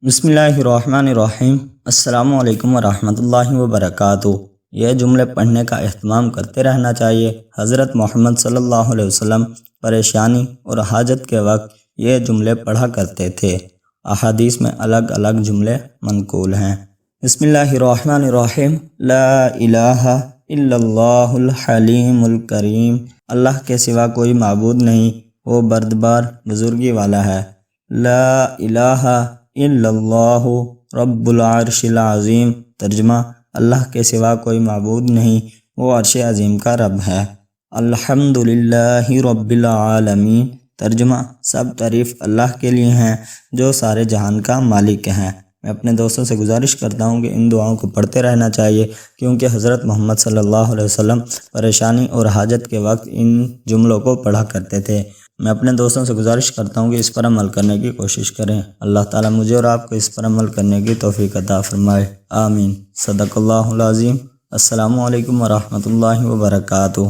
بسم اللہ الرحمن الرحیم۔ السلام علیکم ورحمۃ اللہ وبرکاتہ۔ یہ جملے پڑھنے کا اہتمام کرتے رہنا چاہیے۔ حضرت محمد صلی اللہ علیہ وسلم پریشانی اور حاجت کے وقت یہ جملے پڑھا کرتے تھے۔ احادیث میں الگ الگ جملے منقول ہیں۔ بسم اللہ الرحمن الرحیم۔ لا الہ الا اللہ الحلیم الکریم۔ اللہ کے سوا کوئی معبود نہیں، وہ بردبار بزرگی والا ہے۔ لا الہ الا اللہ رب العرش العظیم۔ ترجمہ: اللہ کے سوا کوئی معبود نہیں، وہ عرش عظیم کا رب ہے۔ الحمدللہ رب العالمین۔ ترجمہ: سب تعریف اللہ کے لیے ہیں جو سارے جہان کا مالک ہیں۔ میں اپنے دوستوں سے گزارش کرتا ہوں کہ ان دعاؤں کو پڑھتے رہنا چاہیے، کیونکہ حضرت محمد صلی اللہ علیہ وسلم پریشانی اور حاجت کے وقت ان جملوں کو پڑھا کرتے تھے۔ میں اپنے دوستوں سے گزارش کرتا ہوں کہ اس پر عمل کرنے کی کوشش کریں۔ اللہ تعالیٰ مجھے اور آپ کو اس پر عمل کرنے کی توفیق عطا فرمائے، آمین۔ صدق اللہ العظیم۔ السلام علیکم ورحمۃ اللہ وبرکاتہ۔